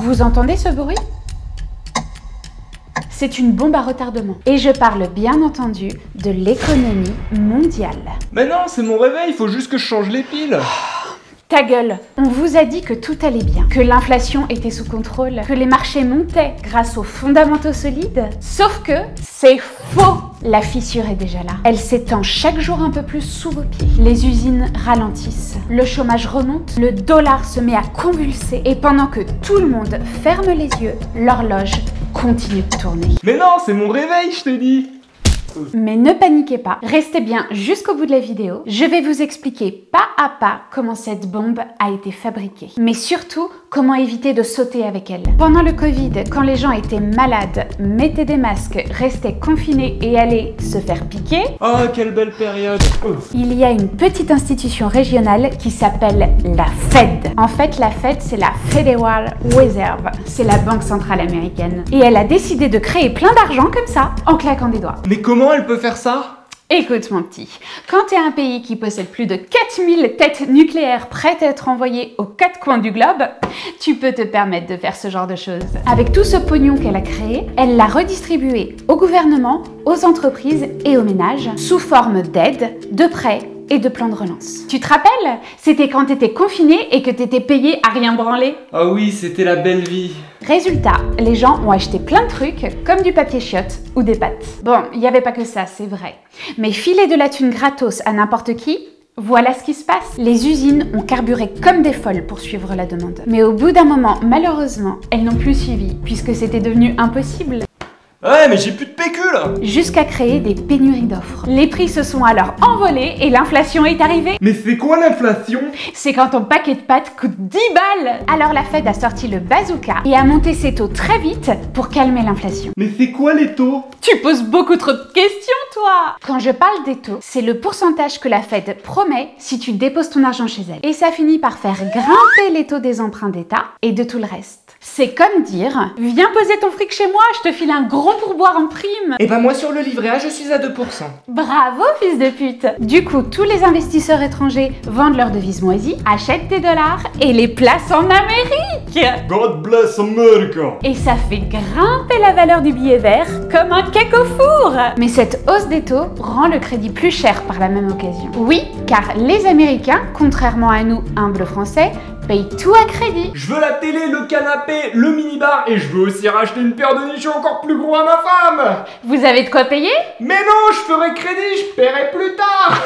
Vous entendez ce bruit? C'est une bombe à retardement. Et je parle bien entendu de l'économie mondiale. Mais non, c'est mon réveil, il faut juste que je change les piles. Ta gueule! On vous a dit que tout allait bien, que l'inflation était sous contrôle, que les marchés montaient grâce aux fondamentaux solides. Sauf que c'est faux! La fissure est déjà là. Elle s'étend chaque jour un peu plus sous vos pieds. Les usines ralentissent, le chômage remonte, le dollar se met à convulser et pendant que tout le monde ferme les yeux, l'horloge continue de tourner. Mais non, c'est mon réveil, je t'ai dit. Mais ne paniquez pas, restez bien jusqu'au bout de la vidéo. Je vais vous expliquer pas à pas comment cette bombe a été fabriquée. Mais surtout, comment éviter de sauter avec elle. Pendant le Covid, quand les gens étaient malades, mettaient des masques, restaient confinés et allaient se faire piquer. Oh, quelle belle période. Il y a une petite institution régionale qui s'appelle la Fed. En fait, la Fed, c'est la Federal Reserve. C'est la banque centrale américaine. Et elle a décidé de créer plein d'argent comme ça, en claquant des doigts. Mais comment elle peut faire ça? Écoute mon petit, quand tu es un pays qui possède plus de 4000 têtes nucléaires prêtes à être envoyées aux 4 coins du globe, tu peux te permettre de faire ce genre de choses. Avec tout ce pognon qu'elle a créé, elle l'a redistribué au gouvernement, aux entreprises et aux ménages sous forme d'aides, de prêts et de plans de relance. Tu te rappelles? C'était quand t'étais confiné et que t'étais payé à rien branler. Ah oui, c'était la belle vie. Résultat, les gens ont acheté plein de trucs comme du papier chiotte ou des pâtes. Bon, il n'y avait pas que ça, c'est vrai. Mais filer de la thune gratos à n'importe qui, voilà ce qui se passe. Les usines ont carburé comme des folles pour suivre la demande. Mais au bout d'un moment, malheureusement, elles n'ont plus suivi puisque c'était devenu impossible. Ouais, mais j'ai plus de PQ là. Jusqu'à créer des pénuries d'offres. Les prix se sont alors envolés et l'inflation est arrivée. Mais c'est quoi l'inflation? C'est quand ton paquet de pâtes coûte 10 balles. Alors la Fed a sorti le bazooka et a monté ses taux très vite pour calmer l'inflation. Mais c'est quoi les taux? Tu poses beaucoup trop de questions, toi! Quand je parle des taux, c'est le pourcentage que la Fed promet si tu déposes ton argent chez elle. Et ça finit par faire grimper les taux des emprunts d'État et de tout le reste. C'est comme dire, viens poser ton fric chez moi, je te file un gros pourboire en prime. Et bah moi sur le livret A, je suis à 2%. Bravo, fils de pute! Du coup, tous les investisseurs étrangers vendent leurs devises moisies, achètent des dollars et les placent en Amérique! God bless America! Et ça fait grimper la valeur du billet vert comme un cake au four! Mais cette hausse des taux rend le crédit plus cher par la même occasion. Oui, car les Américains, contrairement à nous, humbles Français, payent tout à crédit. Je veux la télé, le canapé, le minibar et je veux aussi racheter une paire de nichons encore plus gros à ma femme. Vous avez de quoi payer? Mais non, je ferai crédit, je paierai plus tard.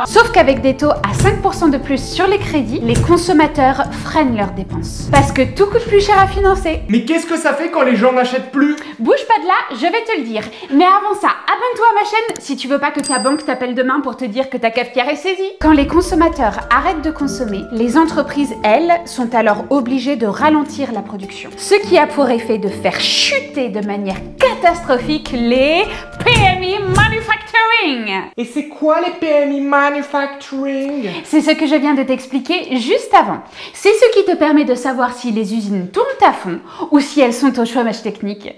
Sauf qu'avec des taux à 5% de plus sur les crédits, les consommateurs freinent leurs dépenses. Parce que tout coûte plus cher à financer. Mais qu'est-ce que ça fait quand les gens n'achètent plus? Bouge pas de là, je vais te le dire. Mais avant ça, abonne-toi à ma chaîne si tu veux pas que ta banque t'appelle demain pour te dire que ta cafetière est saisie. Quand les consommateurs arrêtent de consommer, les entreprises, elles, sont alors obligées de ralentir la production. Ce qui a pour effet de faire chuter de manière catastrophique les PMI Manufacturing. Et c'est quoi les PMI Manufacturing? C'est ce que je viens de t'expliquer juste avant. C'est ce qui te permet de savoir si les usines tournent à fond ou si elles sont au chômage technique.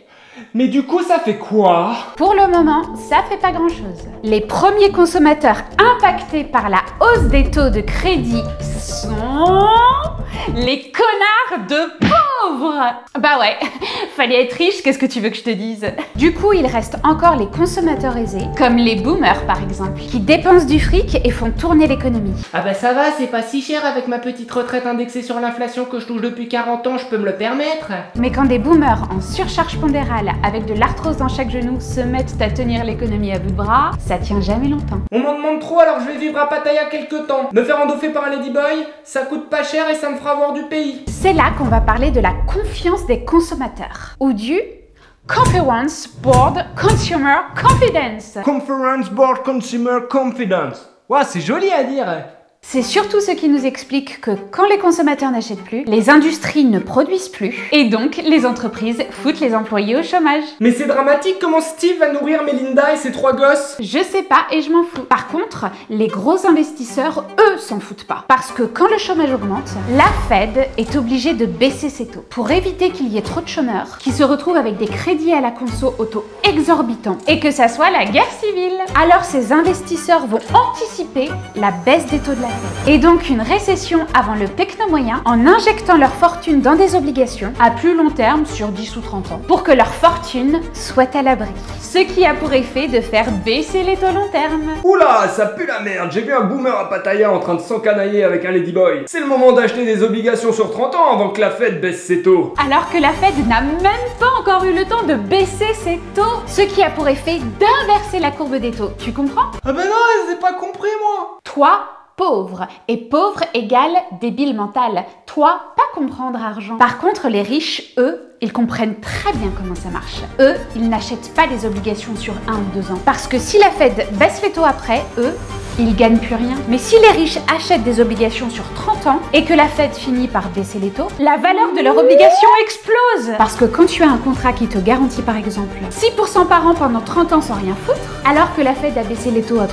Mais du coup, ça fait quoi? Pour le moment, ça fait pas grand-chose. Les premiers consommateurs impactés par la hausse des taux de crédit sont les connards de pauvres. Bah ouais, fallait être riche, qu'est-ce que tu veux que je te dise? Du coup, il reste encore les consommateurs aisés, comme les boomers par exemple, qui dépensent du fric et font tourner l'économie. Ah bah ça va, c'est pas si cher avec ma petite retraite indexée sur l'inflation que je touche depuis 40 ans, je peux me le permettre. Mais quand des boomers en surcharge pondérale avec de l'arthrose dans chaque genou se mettent à tenir l'économie à bout de bras, ça tient jamais longtemps. On m'en demande trop alors je vais vivre à Pattaya quelques temps. Me faire endoffer par un ladyboy, ça coûte pas cher et ça me fera voir du pays. C'est là qu'on va parler de la confiance des consommateurs, ou du Conference Board Consumer Confidence. Conference Board Consumer Confidence. Ouah, c'est joli à dire. C'est surtout ce qui nous explique que quand les consommateurs n'achètent plus, les industries ne produisent plus et donc les entreprises foutent les employés au chômage. Mais c'est dramatique comment Steve va nourrir Melinda et ses 3 gosses. Je sais pas et je m'en fous. Par contre, les gros investisseurs, eux, s'en foutent pas. Parce que quand le chômage augmente, la Fed est obligée de baisser ses taux pour éviter qu'il y ait trop de chômeurs qui se retrouvent avec des crédits à la conso au taux exorbitant et que ça soit la guerre civile. Alors ces investisseurs vont anticiper la baisse des taux de la Fed. Et donc une récession avant le pecno moyen en injectant leur fortune dans des obligations à plus long terme sur 10 ou 30 ans pour que leur fortune soit à l'abri. Ce qui a pour effet de faire baisser les taux long terme. Oula, ça pue la merde, j'ai vu un boomer à Pattaya en train de s'encanailler avec un ladyboy. C'est le moment d'acheter des obligations sur 30 ans avant que la Fed baisse ses taux. Alors que la Fed n'a même pas encore eu le temps de baisser ses taux, ce qui a pour effet d'inverser la courbe des taux. Tu comprends? Ah bah non, je n'ai pas compris moi. Toi, pauvre. Et pauvre égale débile mental. Toi, pas comprendre argent. Par contre, les riches, eux, ils comprennent très bien comment ça marche. Eux, ils n'achètent pas les obligations sur 1 ou 2 ans. Parce que si la Fed baisse les taux après, eux, ils gagnent plus rien. Mais si les riches achètent des obligations sur 30 ans et que la Fed finit par baisser les taux, la valeur de leur obligation explose. Parce que quand tu as un contrat qui te garantit par exemple 6% par an pendant 30 ans sans rien foutre, alors que la Fed a baissé les taux à 3%,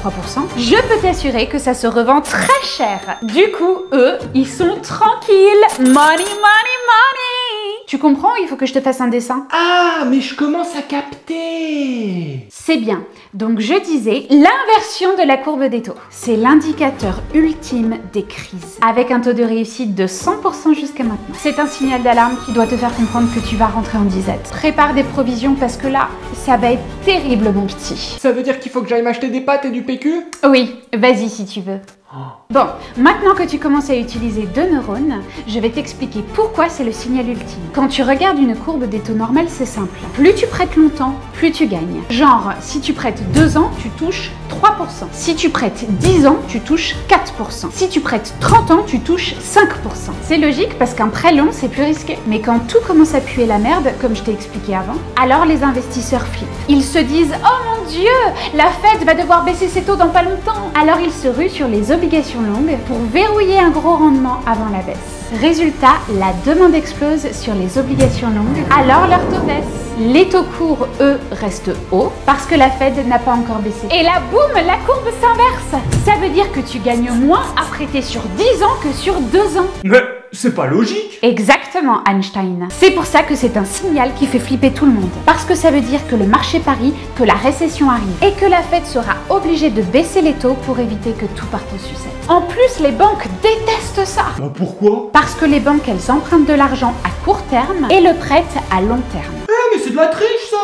je peux t'assurer que ça se revend très cher. Du coup, eux, ils sont tranquilles. Money, money, money. Tu comprends? Il faut que je te fasse un dessin. Ah, mais je commence à capter. C'est bien. Donc je disais, l'inversion de la courbe des taux. C'est l'indicateur ultime des crises. Avec un taux de réussite de 100% jusqu'à maintenant. C'est un signal d'alarme qui doit te faire comprendre que tu vas rentrer en disette. Prépare des provisions parce que là, ça va être terrible mon petit. Ça veut dire qu'il faut que j'aille m'acheter des pâtes et du PQ? Oui, vas-y si tu veux. Bon, maintenant que tu commences à utiliser 2 neurones, je vais t'expliquer pourquoi c'est le signal ultime. Quand tu regardes une courbe des taux normales, c'est simple. Plus tu prêtes longtemps, plus tu gagnes. Genre, si tu prêtes 2 ans, tu touches 3%. Si tu prêtes 10 ans, tu touches 4%. Si tu prêtes 30 ans, tu touches 5%. C'est logique parce qu'un prêt long, c'est plus risqué. Mais quand tout commence à puer la merde, comme je t'ai expliqué avant, alors les investisseurs flippent. Ils se disent « Oh mon Dieu, la Fed va devoir baisser ses taux dans pas longtemps !» Alors ils se ruent sur les obligations longues pour verrouiller un gros rendement avant la baisse. Résultat, la demande explose sur les obligations longues, alors leur taux baisse. Les taux courts, eux, restent hauts parce que la Fed n'a pas encore baissé. Et là, boum, la courbe s'inverse. Ça veut dire que tu gagnes moins à prêter sur 10 ans que sur 2 ans. Mais c'est pas logique. Exactement, Einstein. C'est pour ça que c'est un signal qui fait flipper tout le monde. Parce que ça veut dire que le marché parie que la récession arrive et que la Fed sera obligée de baisser les taux pour éviter que tout parte aux sucettes. En plus, les banques détestent ça. Bah pourquoi? Parce que les banques, elles empruntent de l'argent à court terme et le prêtent à long terme. Mais c'est de la triche ça.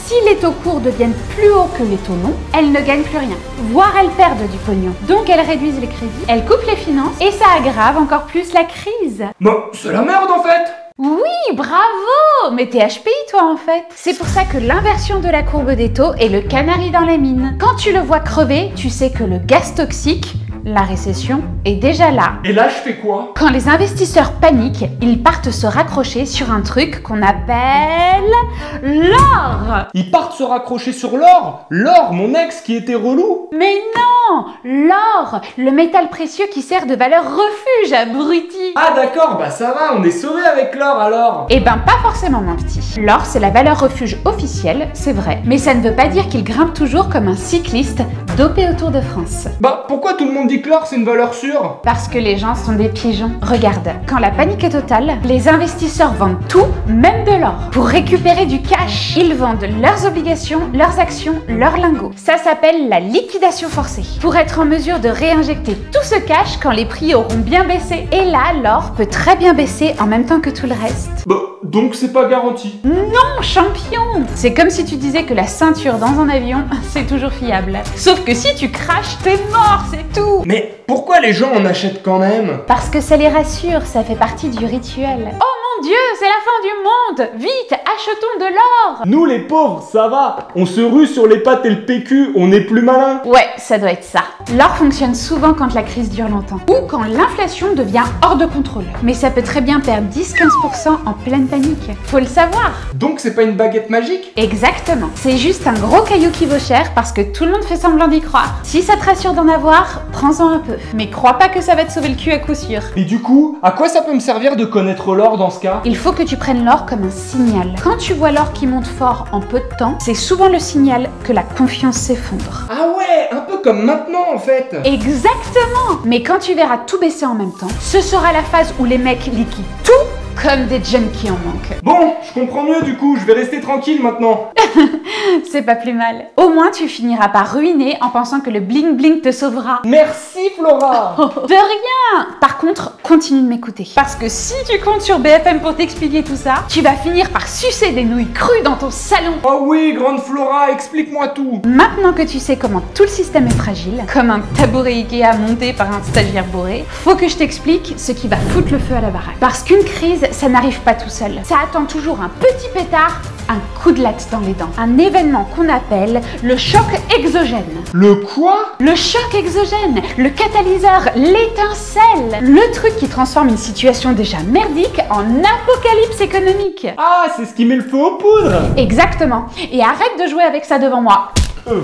Si les taux courts deviennent plus hauts que les taux longs, elles ne gagnent plus rien, voire elles perdent du pognon. Donc elles réduisent les crédits, elles coupent les finances et ça aggrave encore plus la crise. Bah c'est la merde en fait. Oui, bravo! Mais t'es HPI toi en fait. C'est pour ça que l'inversion de la courbe des taux est le canari dans la mine. Quand tu le vois crever, tu sais que le gaz toxique, la récession, est déjà là. Et là je fais quoi? Quand les investisseurs paniquent, ils partent se raccrocher sur un truc qu'on appelle l'or. Ils partent se raccrocher sur l'or? L'or, mon ex qui était relou? Mais non! L'or, le métal précieux qui sert de valeur refuge, abruti. Ah d'accord, bah ça va, on est sauvés avec l'or alors. Eh ben pas forcément mon petit. L'or c'est la valeur refuge officielle, c'est vrai. Mais ça ne veut pas dire qu'il grimpe toujours comme un cycliste dopé au Tour de France. Bah pourquoi tout le monde dit que l'or c'est une valeur sûre? Parce que les gens sont des pigeons. Regarde, quand la panique est totale, les investisseurs vendent tout, même de l'or. Pour récupérer du cash, ils vendent leurs obligations, leurs actions, leurs lingots. Ça s'appelle la liquidation forcée. Pour être en mesure de réinjecter tout ce cash quand les prix auront bien baissé. Et là, l'or peut très bien baisser en même temps que tout le reste. Bah donc c'est pas garanti. Non, champion! C'est comme si tu disais que la ceinture dans un avion, c'est toujours fiable. Sauf que si tu craches, t'es mort, c'est tout! Mais pourquoi les gens en achètent quand même? Parce que ça les rassure, ça fait partie du rituel. Oh mon Dieu, c'est la fin du monde! Vite, achetons de l'or! Nous les pauvres, ça va. On se rue sur les pâtes et le PQ, on est plus malin. Ouais, ça doit être ça. L'or fonctionne souvent quand la crise dure longtemps. Ou quand l'inflation devient hors de contrôle. Mais ça peut très bien perdre 10-15% en pleine panique. Faut le savoir. Donc c'est pas une baguette magique? Exactement. C'est juste un gros caillou qui vaut cher parce que tout le monde fait semblant d'y croire. Si ça te rassure d'en avoir, prends-en un peu. Mais crois pas que ça va te sauver le cul à coup sûr. Et du coup, à quoi ça peut me servir de connaître l'or dans ce cas? Il faut que tu prennes l'or comme un signal. Quand tu vois l'or qui monte fort en peu de temps, c'est souvent le signal que la confiance s'effondre. Ah ouais, un peu comme maintenant en fait. Exactement! Mais quand tu verras tout baisser en même temps, ce sera la phase où les mecs liquident tout comme des junkies en manque. Bon, je comprends mieux du coup, je vais rester tranquille maintenant. C'est pas plus mal. Au moins, tu finiras par ruiner en pensant que le bling bling te sauvera. Merci Flora. De rien. Par contre, continue de m'écouter. Parce que si tu comptes sur BFM pour t'expliquer tout ça, tu vas finir par sucer des nouilles crues dans ton salon. Oh oui, grande Flora, explique-moi tout. Maintenant que tu sais comment tout le système est fragile, comme un tabouret Ikea monté par un stagiaire bourré, faut que je t'explique ce qui va foutre le feu à la baraque. Parce qu'une crise, ça n'arrive pas tout seul. Ça attend toujours un petit pétard, un coup de latte dans les dents. Un événement qu'on appelle le choc exogène. Le quoi? Le choc exogène, le catalyseur, l'étincelle. Le truc qui transforme une situation déjà merdique en apocalypse économique. Ah, c'est ce qui met le feu aux poudres. Exactement. Et arrête de jouer avec ça devant moi.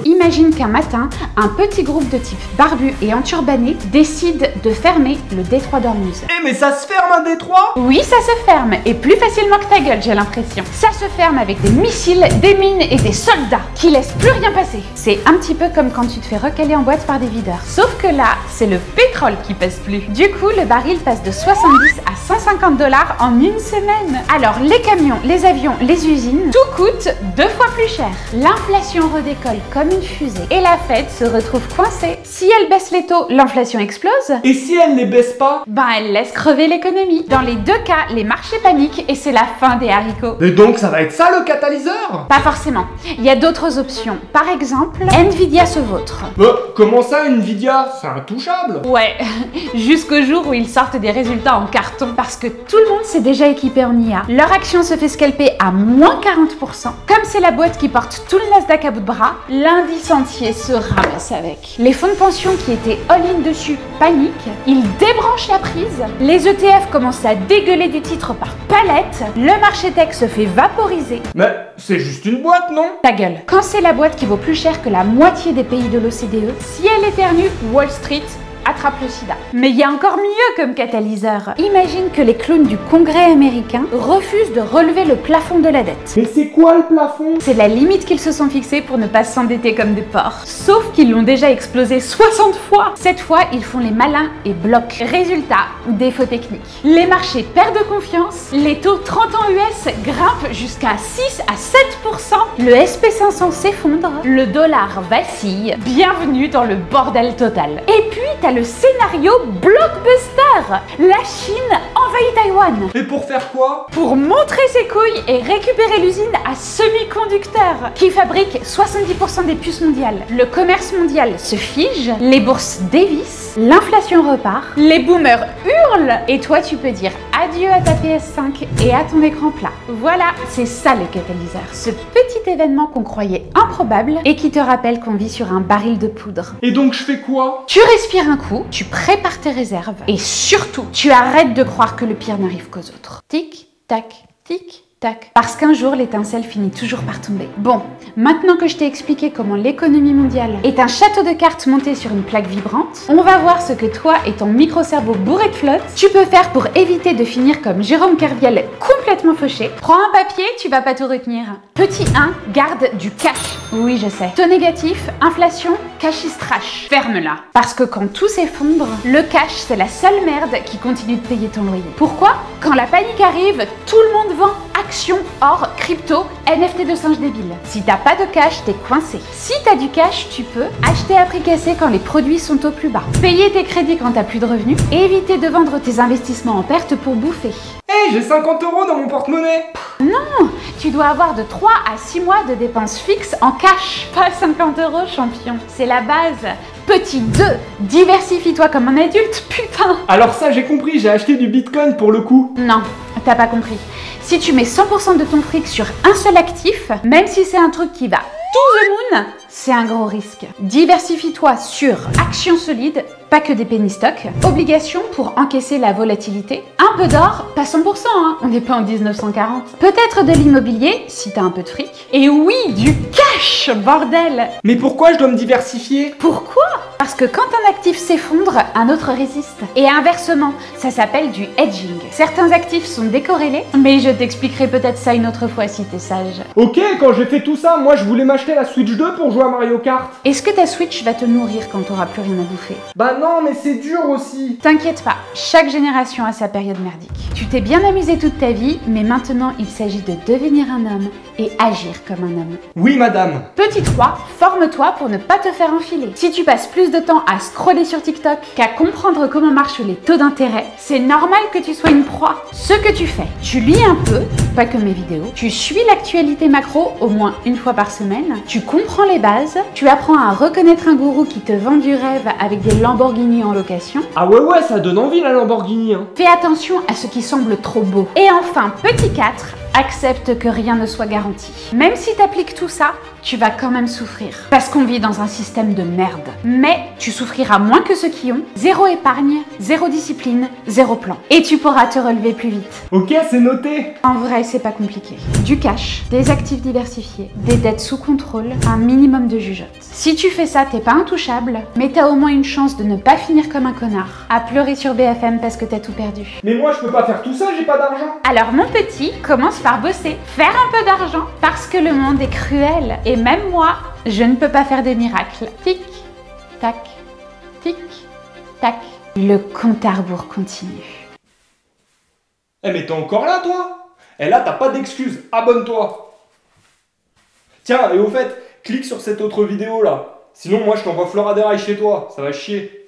Imagine qu'un matin, un petit groupe de types barbus et enturbanés décide de fermer le détroit d'Ormuz. Eh mais ça se ferme un détroit? Oui, ça se ferme, et plus facilement que ta gueule, j'ai l'impression. Ça se ferme avec des missiles, des mines et des soldats qui laissent plus rien passer. C'est un petit peu comme quand tu te fais recaler en boîte par des videurs. Sauf que là, c'est le pétrole qui passe plus. Du coup, le baril passe de 70 à 150 $ en une semaine. Alors, les camions, les avions, les usines, tout coûte 2 fois plus cher. L'inflation redécolle comme une fusée et la Fed se retrouve coincée. Si elle baisse les taux, l'inflation explose. Et si elle les baisse pas? Ben, elle laisse crever l'économie. Dans les deux cas, les marchés paniquent et c'est la fin des haricots. Et donc ça va être ça le catalyseur? Pas forcément. Il y a d'autres options. Par exemple, Nvidia se vautre. Comment ça Nvidia? C'est intouchable. Ouais, jusqu'au jour où ils sortent des résultats en carton parce que tout le monde s'est déjà équipé en IA. Leur action se fait scalper à moins 40%. Comme c'est la boîte qui porte tout le Nasdaq à bout de bras, l'indice entier se ramasse avec. Les fonds de pension qui étaient all-in dessus paniquent, ils débranchent la prise, les ETF commencent à dégueuler des titres par palette, le marché tech se fait vaporiser. Mais c'est juste une boîte, non? Ta gueule. Quand c'est la boîte qui vaut plus cher que la moitié des pays de l'OCDE, si elle éternue, Wall Street attrape le sida. Mais il y a encore mieux comme catalyseur. Imagine que les clowns du Congrès américain refusent de relever le plafond de la dette. Mais c'est quoi le plafond? C'est la limite qu'ils se sont fixés pour ne pas s'endetter comme des porcs. Sauf qu'ils l'ont déjà explosé 60 fois. Cette fois, ils font les malins et bloquent. Résultat, défaut technique. Les marchés perdent confiance, les taux 30 ans US grimpent jusqu'à 6 à 7%, le SP500 s'effondre, le dollar vacille. Bienvenue dans le bordel total. Et puis, t'as le scénario blockbuster. La Chine envahit Taïwan. Et pour faire quoi? Pour montrer ses couilles et récupérer l'usine à semi-conducteurs qui fabrique 70% des puces mondiales. Le commerce mondial se fige, les bourses dévissent, l'inflation repart, les boomers hurlent et toi tu peux dire adieu à ta PS5 et à ton écran plat. Voilà, c'est ça le catalyseur. Ce petit événement qu'on croyait improbable et qui te rappelle qu'on vit sur un baril de poudre. Et donc je fais quoi? Tu respires un coup, tu prépares tes réserves et surtout, tu arrêtes de croire que le pire n'arrive qu'aux autres. Tic, tac, tic, tac. Parce qu'un jour, l'étincelle finit toujours par tomber. Bon, maintenant que je t'ai expliqué comment l'économie mondiale est un château de cartes monté sur une plaque vibrante, on va voir ce que toi et ton micro-cerveau bourré de flotte, tu peux faire pour éviter de finir comme Jérôme Kerviel complètement fauché. Prends un papier, tu vas pas tout retenir. Petit 1, garde du cash. Oui, je sais. Taux négatif, inflation, cash is trash. Ferme-la. Parce que quand tout s'effondre, le cash, c'est la seule merde qui continue de payer ton loyer. Pourquoi? Quand la panique arrive, tout le monde vend actions, or, crypto, NFT de singe débile. Si t'as pas de cash, t'es coincé. Si t'as du cash, tu peux acheter à prix cassé quand les produits sont au plus bas, payer tes crédits quand t'as plus de revenus, et éviter de vendre tes investissements en perte pour bouffer. Hey, j'ai 50 € dans mon porte-monnaie. Non, tu dois avoir de 3 à 6 mois de dépenses fixes en cash, pas 50 €, champion. C'est la base. Petit 2, diversifie-toi comme un adulte, putain. Alors ça, j'ai compris, j'ai acheté du bitcoin pour le coup. Non, t'as pas compris. Si tu mets 100% de ton fric sur un seul actif, même si c'est un truc qui va to the moon, c'est un gros risque. Diversifie-toi sur actions solides, pas que des penny stocks, obligations pour encaisser la volatilité, un peu d'or, pas 100%, hein, on n'est pas en 1940. Peut-être de l'immobilier, si t'as un peu de fric, et oui, du cash. Wesh, bordel! Mais pourquoi je dois me diversifier? Pourquoi? Parce que quand un actif s'effondre, un autre résiste. Et inversement, ça s'appelle du hedging. Certains actifs sont décorrélés, mais je t'expliquerai peut-être ça une autre fois si t'es sage. Ok, quand j'ai fait tout ça, moi je voulais m'acheter la Switch 2 pour jouer à Mario Kart. Est-ce que ta Switch va te nourrir quand t'auras plus rien à bouffer? Bah non, mais c'est dur aussi. T'inquiète pas, chaque génération a sa période merdique. Tu t'es bien amusé toute ta vie, mais maintenant il s'agit de devenir un homme et agir comme un homme. Oui, madame. Petit 3, forme-toi pour ne pas te faire enfiler. Si tu passes plus de temps à scroller sur TikTok qu'à comprendre comment marchent les taux d'intérêt, c'est normal que tu sois une proie. Ce que tu fais, tu lis un peu, pas que mes vidéos, tu suis l'actualité macro au moins une fois par semaine, tu comprends les bases, tu apprends à reconnaître un gourou qui te vend du rêve avec des Lamborghini en location. Ah ouais, ça donne envie la Lamborghini, hein. Fais attention à ce qui semble trop beau. Et enfin, petit 4, accepte que rien ne soit garanti. Même si t'appliques tout ça, tu vas quand même souffrir. Parce qu'on vit dans un système de merde. Mais tu souffriras moins que ceux qui ont. Zéro épargne, zéro discipline, zéro plan. Et tu pourras te relever plus vite. Ok, c'est noté. En vrai, c'est pas compliqué. Du cash, des actifs diversifiés, des dettes sous contrôle, un minimum de jugeote. Si tu fais ça, t'es pas intouchable, mais t'as au moins une chance de ne pas finir comme un connard, à pleurer sur BFM parce que t'as tout perdu. Mais moi je peux pas faire tout ça, j'ai pas d'argent. Alors mon petit, commence par bosser, faire un peu d'argent, parce que le monde est cruel. Et même moi, je ne peux pas faire de miracles. Tic, tac, tic, tac. Le compte à rebours continue. Eh mais t'es encore là toi? Eh là t'as pas d'excuses, abonne-toi. Tiens, et au fait, clique sur cette autre vidéo là. Sinon moi je t'envoie Flora des Rails chez toi, ça va chier.